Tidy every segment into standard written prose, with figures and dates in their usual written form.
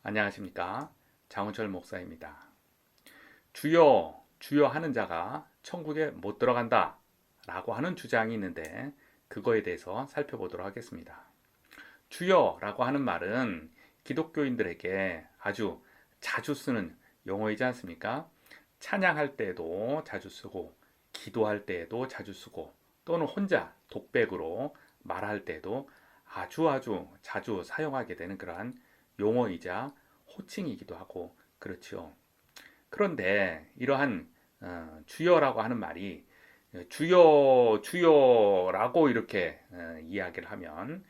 안녕하십니까. 장훈철 목사입니다. 주여, 주여 하는 자가 천국에 못 들어간다 라고 하는 주장이 있는데 그거에 대해서 살펴보도록 하겠습니다. 주여라고 하는 말은 기독교인들에게 아주 자주 쓰는 용어이지 않습니까? 찬양할 때에도 자주 쓰고 기도할 때에도 자주 쓰고 또는 혼자 독백으로 말할 때도 아주 자주 사용하게 되는 그러한 용어이자 호칭이기도 하고 그렇지요. 그런데 이러한 주여라고 하는 말이 주여 주여라고 이렇게 이야기를 하면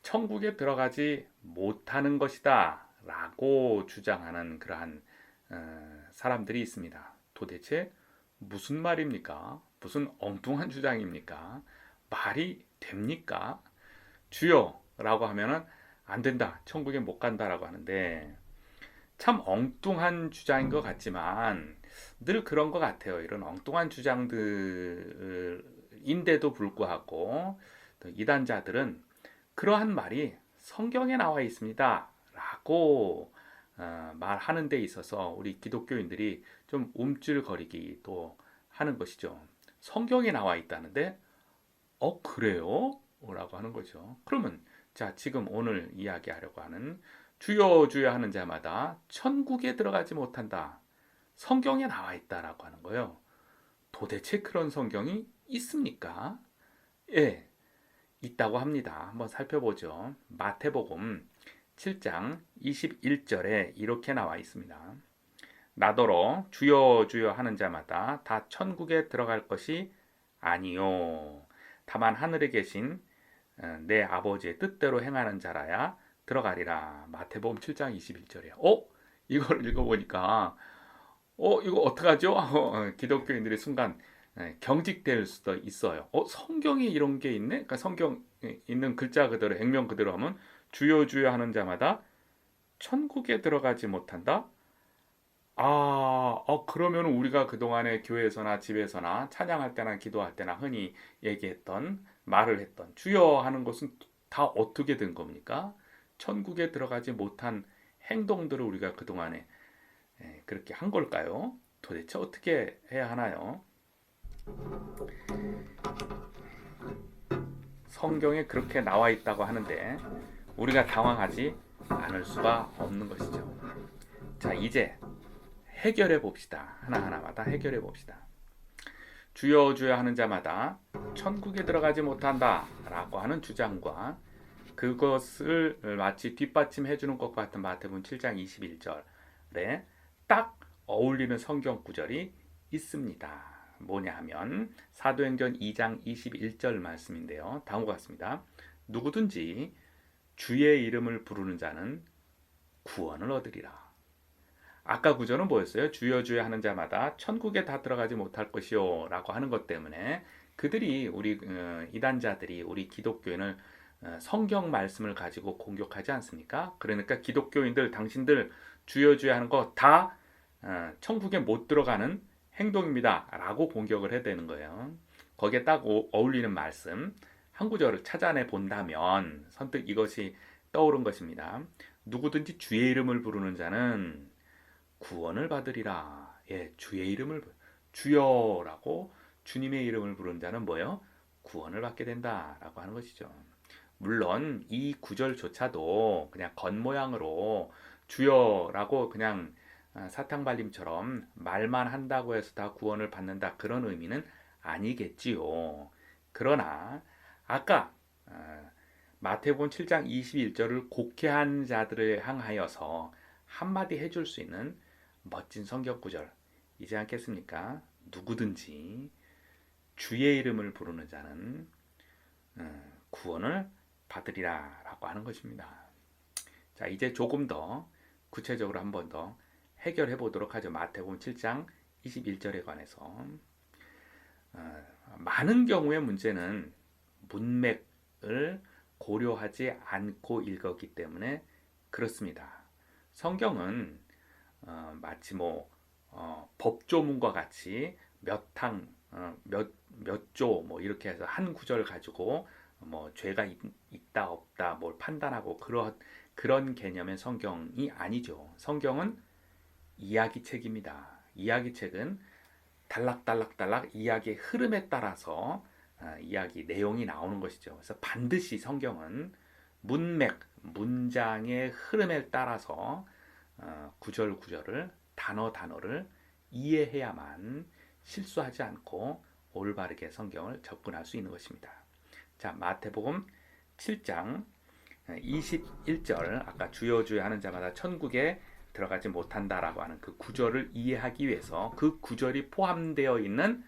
천국에 들어가지 못하는 것이다 라고 주장하는 그러한 사람들이 있습니다. 도대체 무슨 말입니까? 무슨 엉뚱한 주장입니까? 말이 됩니까? 주여라고 하면은 안 된다. 천국에 못 간다라고 하는데 참 엉뚱한 주장인 것 같지만 늘 그런 것 같아요. 이런 엉뚱한 주장들인데도 불구하고 이단자들은 그러한 말이 성경에 나와 있습니다. 라고 말하는 데 있어서 우리 기독교인들이 좀 움찔거리기도 하는 것이죠. 성경에 나와 있다는데 그래요? 라고 하는 거죠. 그러면 자, 지금 오늘 이야기하려고 하는 주여 주여 하는 자마다 천국에 들어가지 못한다. 성경에 나와 있다라고 하는 거예요. 도대체 그런 성경이 있습니까? 예, 있다고 합니다. 한번 살펴보죠. 마태복음 7장 21절에 이렇게 나와 있습니다. 나더러 주여 주여 하는 자마다 다 천국에 들어갈 것이 아니요. 다만 하늘에 계신 내 아버지의 뜻대로 행하는 자라야 들어가리라. 마태복음 7장 21절이에요. 이걸 읽어보니까 이거 어떡하죠? 기독교인들이 순간 경직될 수도 있어요. 성경에 이런 게 있네? 그러니까 성경 있는 글자 그대로 액면 그대로 하면 주여 주여 하는 자마다 천국에 들어가지 못한다? 그러면 우리가 그동안에 교회에서나 집에서나 찬양할 때나 기도할 때나 흔히 얘기했던 말을 했던 주여 하는 것은 다 어떻게 된 겁니까? 천국에 들어가지 못한 행동들을 우리가 그동안에 그렇게 한 걸까요? 도대체 어떻게 해야 하나요? 성경에 그렇게 나와 있다고 하는데 우리가 당황하지 않을 수가 없는 것이죠. 자, 이제 해결해 봅시다. 하나하나마다 해결해 봅시다. 주여 주여 하는 자마다 천국에 들어가지 못한다 라고 하는 주장과 그것을 마치 뒷받침해 주는 것 같은 마태복음 7장 21절에 딱 어울리는 성경 구절이 있습니다. 뭐냐 하면 사도행전 2장 21절 말씀인데요. 다음과 같습니다. 누구든지 주의 이름을 부르는 자는 구원을 얻으리라. 아까 구절은 뭐였어요? 주여 주여 하는 자마다 천국에 다 들어가지 못할 것이요 라고 하는 것 때문에 그들이 우리 이단자들이 우리 기독교인을 성경 말씀을 가지고 공격하지 않습니까? 그러니까 기독교인들 당신들 주여 주여 하는 거 다 천국에 못 들어가는 행동입니다 라고 공격을 해야 되는 거예요. 거기에 딱 어울리는 말씀 한 구절을 찾아내 본다면 선뜻 이것이 떠오른 것입니다. 누구든지 주의 이름을 부르는 자는 구원을 받으리라. 예, 주의 이름을 주여라고 주님의 이름을 부르는 자는 뭐예요? 구원을 받게 된다라고 하는 것이죠. 물론 이 구절조차도 그냥 겉모양으로 주여라고 그냥 사탕발림처럼 말만 한다고 해서 다 구원을 받는다 그런 의미는 아니겠지요. 그러나 아까 마태복음 7장 21절을 곡해한 자들을 향하여서 한마디 해줄 수 있는 멋진 성경 구절이지 않겠습니까? 누구든지 주의 이름을 부르는 자는 구원을 받으리라 라고 하는 것입니다. 자, 이제 조금 더 구체적으로 한 번 더 해결해 보도록 하죠. 마태복음 7장 21절에 관해서 많은 경우의 문제는 문맥을 고려하지 않고 읽었기 때문에 그렇습니다. 성경은 마치 법조문과 같이 몇 조 이렇게 해서 한 구절 가지고 죄가 있다 없다 뭘 판단하고 그런 개념의 성경이 아니죠. 성경은 이야기책입니다. 이야기책은 달락달락달락 이야기의 흐름에 따라서 이야기 내용이 나오는 것이죠. 그래서 반드시 성경은 문맥, 문장의 흐름에 따라서 구절 구절을 단어 단어를 이해해야만 실수하지 않고 올바르게 성경을 접근할 수 있는 것입니다. 자, 마태복음 7장 21절, 아까 주여 주여 하는 자마다 천국에 들어가지 못한다라고 하는 그 구절을 이해하기 위해서 그 구절이 포함되어 있는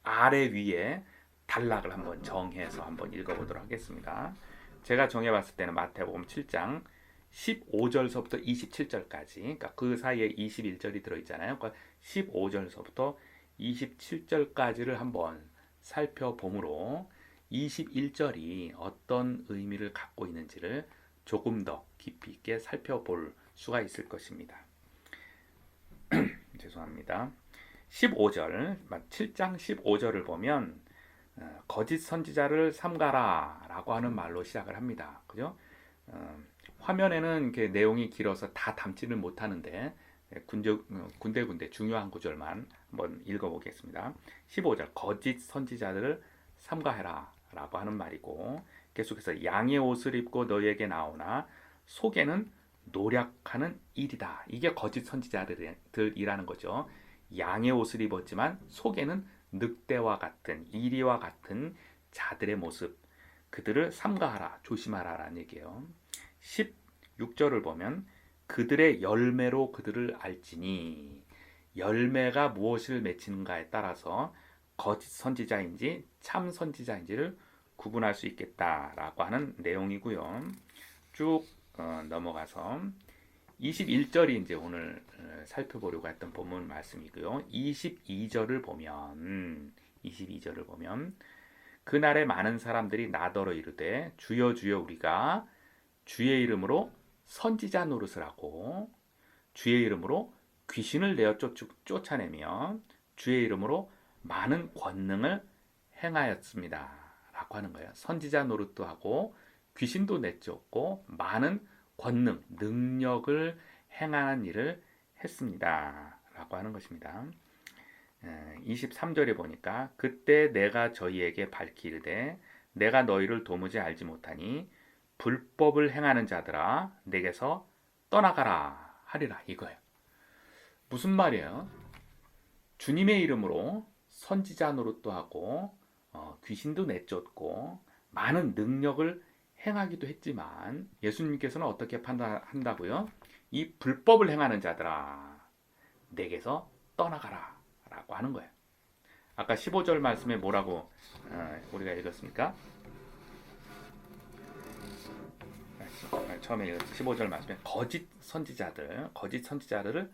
아래 위에 단락을 한번 정해서 한번 읽어보도록 하겠습니다. 제가 정해봤을 때는 마태복음 7장 15절서부터 27절까지, 그러니까 그 사이에 21절이 들어있잖아요. 그러니까 15절서부터 27절까지를 한번 살펴보므로 21절이 어떤 의미를 갖고 있는지를 조금 더 깊이 있게 살펴볼 수가 있을 것입니다. 죄송합니다. 15절, 7장 15절을 보면 거짓 선지자를 삼가라 라고 하는 말로 시작을 합니다. 그죠? 화면에는 이렇게 내용이 길어서 다 담지는 못하는데 군데군데 중요한 구절만 한번 읽어보겠습니다. 15절, 거짓 선지자들을 삼가해라 라고 하는 말이고, 계속해서 양의 옷을 입고 너희에게 나오나 속에는 노력하는 일이다. 이게 거짓 선지자들이라는 거죠. 양의 옷을 입었지만 속에는 늑대와 같은, 이리와 같은 자들의 모습, 그들을 삼가하라, 조심하라라는 얘기예요. 16절을 보면 그들의 열매로 그들을 알지니, 열매가 무엇을 맺히는가에 따라서 거짓 선지자인지 참 선지자인지를 구분할 수 있겠다라고 하는 내용이고요. 쭉 넘어가서 21절이 이제 오늘 살펴보려고 했던 본문 말씀이고요. 22절을 보면 그날에 많은 사람들이 나더러 이르되 주여 주여 우리가 주의 이름으로 선지자 노릇을 하고 주의 이름으로 귀신을 내어 쫓아내며 주의 이름으로 많은 권능을 행하였습니다 라고 하는 거예요. 선지자 노릇도 하고 귀신도 내쫓고 많은 권능, 능력을 행하는 일을 했습니다 라고 하는 것입니다. 23절에 보니까 그때 내가 저희에게 밝히되 내가 너희를 도무지 알지 못하니 불법을 행하는 자들아 내게서 떠나가라 하리라, 이거예요. 무슨 말이에요? 주님의 이름으로 선지자 노릇도 하고 귀신도 내쫓고 많은 능력을 행하기도 했지만 예수님께서는 어떻게 판단한다고요? 이 불법을 행하는 자들아 내게서 떠나가라 라고 하는 거예요. 아까 15절 말씀에 뭐라고 우리가 읽었습니까? 처음에 15절 말씀에 거짓 선지자들을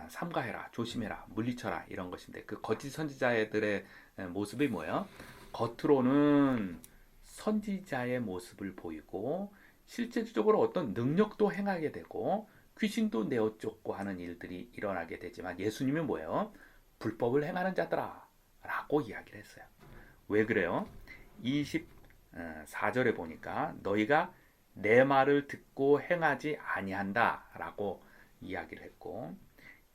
삼가해라, 조심해라, 물리쳐라 이런 것인데, 그 거짓 선지자들의 모습이 뭐예요? 겉으로는 선지자의 모습을 보이고 실질적으로 어떤 능력도 행하게 되고 귀신도 내어쫓고 하는 일들이 일어나게 되지만 예수님은 뭐예요? 불법을 행하는 자들아 라고 이야기를 했어요. 왜 그래요? 24절에 보니까 너희가 내 말을 듣고 행하지 아니한다 라고 이야기를 했고,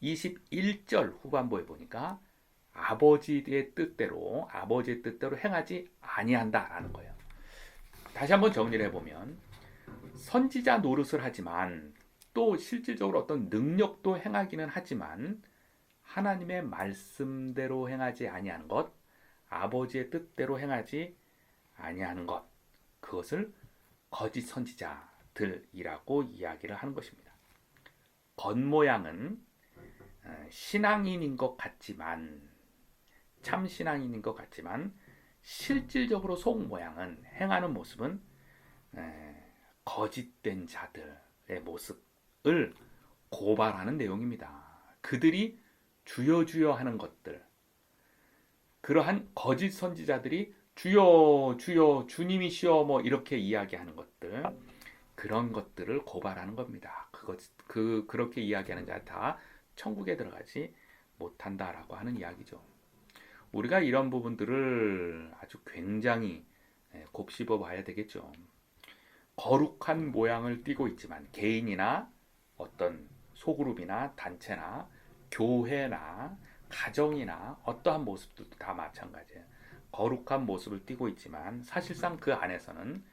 21절 후반부에 보니까 아버지의 뜻대로 행하지 아니한다 라는 거예요. 다시 한번 정리를 해보면 선지자 노릇을 하지만 또 실질적으로 어떤 능력도 행하기는 하지만 하나님의 말씀대로 행하지 아니하는 것, 아버지의 뜻대로 행하지 아니하는 것, 그것을 거짓 선지자들이라고 이야기를 하는 것입니다. 겉모양은 신앙인인 것 같지만, 참 신앙인인 것 같지만 실질적으로 속 모양은, 행하는 모습은 거짓된 자들의 모습을 고발하는 내용입니다. 그들이 주여 주여 하는 것들, 그러한 거짓 선지자들이 주여 주여 주님이시여 뭐 이렇게 이야기하는 것들, 그런 것들을 고발하는 겁니다. 그렇게 이야기하는 자 다 천국에 들어가지 못한다라고 하는 이야기죠. 우리가 이런 부분들을 아주 굉장히 곱씹어 봐야 되겠죠. 거룩한 모양을 띠고 있지만 개인이나 어떤 소그룹이나 단체나 교회나 가정이나 어떠한 모습들도 다 마찬가지예요. 거룩한 모습을 띠고 있지만 사실상 그 안에서는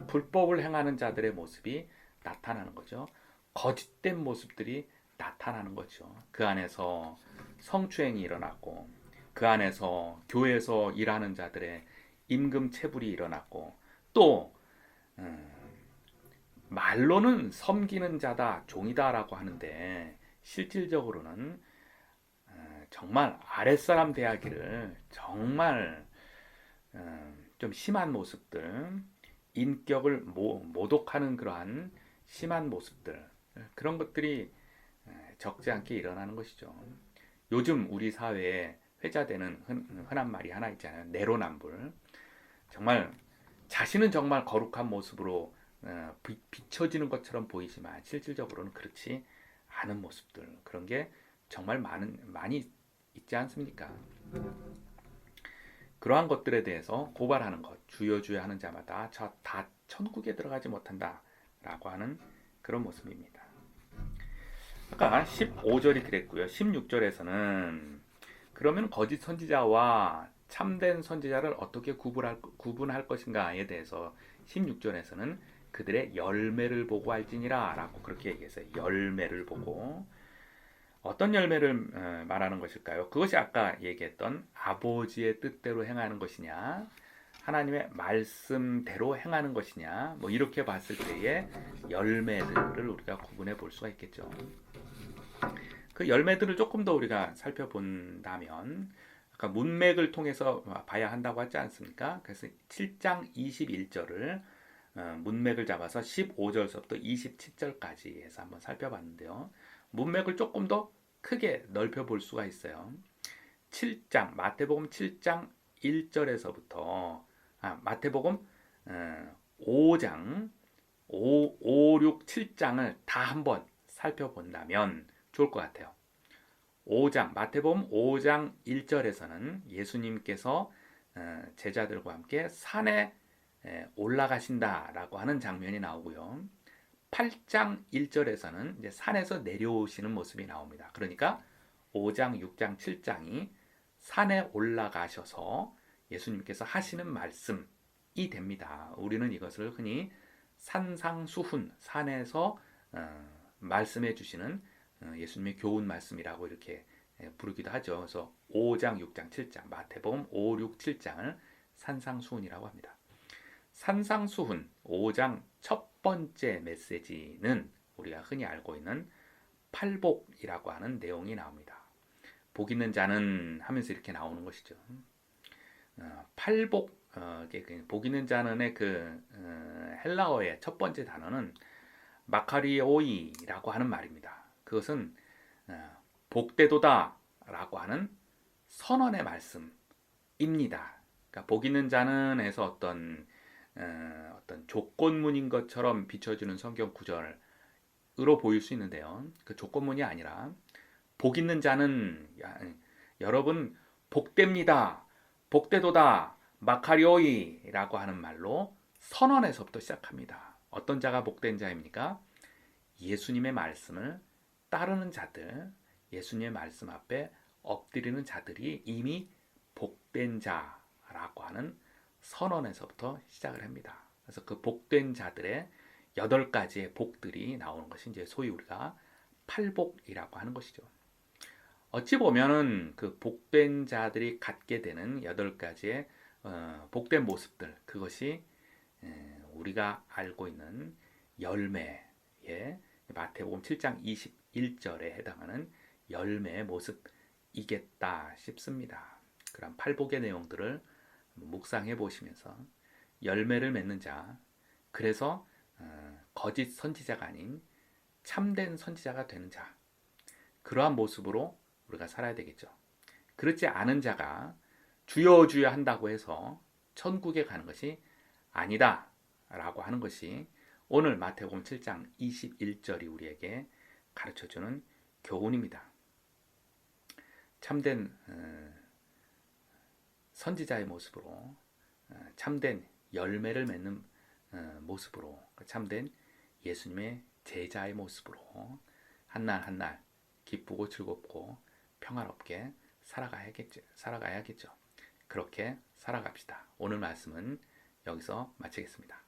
불법을 행하는 자들의 모습이 나타나는 거죠. 거짓된 모습들이 나타나는 거죠. 그 안에서 성추행이 일어났고, 그 안에서 교회에서 일하는 자들의 임금 체불이 일어났고, 또 말로는 섬기는 자다, 종이다라고 하는데 실질적으로는 정말 아랫사람 대하기를 정말 좀 심한 모습들, 인격을 모독하는 그러한 심한 모습들, 그런 것들이 적지 않게 일어나는 것이죠. 요즘 우리 사회에 회자되는 흔한 말이 하나 있잖아요. 내로남불. 정말 자신은 정말 거룩한 모습으로 비춰지는 것처럼 보이지만 실질적으로는 그렇지 않은 모습들, 그런 게 정말 많이 있지 않습니까? 그러한 것들에 대해서 고발하는 것, 주여주여 하는 자마다 다 천국에 들어가지 못한다라고 하는 그런 모습입니다. 아까 15절이 그랬고요. 16절에서는 그러면 거짓 선지자와 참된 선지자를 어떻게 구분할 것인가에 대해서 16절에서는 그들의 열매를 보고 알지니라 라고 그렇게 얘기했어요. 열매를 보고. 어떤 열매를 말하는 것일까요? 그것이 아까 얘기했던 아버지의 뜻대로 행하는 것이냐, 하나님의 말씀대로 행하는 것이냐, 뭐 이렇게 봤을 때의 열매들을 우리가 구분해 볼 수가 있겠죠. 그 열매들을 조금 더 우리가 살펴본다면 아까 문맥을 통해서 봐야 한다고 하지 않습니까? 그래서 7장 21절을 문맥을 잡아서 15절서부터 27절까지 해서 한번 살펴봤는데요. 문맥을 조금 더 크게 넓혀 볼 수가 있어요. 7장 마태복음 7장 1절에서부터 마태복음 5장 5, 6, 7장을 다 한번 살펴본다면 좋을 것 같아요. 5장 마태복음 5장 1절에서는 예수님께서 제자들과 함께 산에 올라가신다라고 하는 장면이 나오고요. 8장 1절에서는 이제 산에서 내려오시는 모습이 나옵니다. 그러니까 5장, 6장, 7장이 산에 올라가셔서 예수님께서 하시는 말씀이 됩니다. 우리는 이것을 흔히 산상수훈, 산에서 말씀해 주시는 예수님의 교훈 말씀이라고 이렇게 부르기도 하죠. 그래서 5장, 6장, 7장, 마태복음 5, 6, 7장을 산상수훈이라고 합니다. 산상수훈 5장 첫 번째 메시지는 우리가 흔히 알고 있는 팔복이라고 하는 내용이 나옵니다. 복 있는 자는 하면서 이렇게 나오는 것이죠. 팔복, 복 있는 자는의 그 헬라어의 첫 번째 단어는 마카리오이라고 하는 말입니다. 그것은 복되도다라고 하는 선언의 말씀입니다. 그러니까 복 있는 자는에서 어떤 조건문인 것처럼 비춰주는 성경 구절으로 보일 수 있는데요. 그 조건문이 아니라 복 있는 자는 여러분 복됩니다. 복되도다. 마카리오이라고 하는 말로 선언에서부터 시작합니다. 어떤 자가 복된 자입니까? 예수님의 말씀을 따르는 자들, 예수님의 말씀 앞에 엎드리는 자들이 이미 복된 자라고 하는 선언에서부터 시작을 합니다. 그래서 그 복된 자들의 8가지의 복들이 나오는 것이 이제 소위 우리가 팔복이라고 하는 것이죠. 어찌 보면은 그 복된 자들이 갖게 되는 8가지의 복된 모습들, 그것이 우리가 알고 있는 열매의 마태복음 7장 21절에 해당하는 열매의 모습이겠다 싶습니다. 그런 팔복의 내용들을 묵상해 보시면서 열매를 맺는 자, 그래서 거짓 선지자가 아닌 참된 선지자가 되는 자, 그러한 모습으로 우리가 살아야 되겠죠. 그렇지 않은 자가 주여 주여 한다고 해서 천국에 가는 것이 아니다 라고 하는 것이 오늘 마태복음 7장 21절이 우리에게 가르쳐주는 교훈입니다. 참된 선지자의 모습으로 참된 열매를 맺는 모습으로 참된 예수님의 제자의 모습으로 한날 한날 기쁘고 즐겁고 평화롭게 살아가야겠죠. 그렇게 살아갑시다. 오늘 말씀은 여기서 마치겠습니다.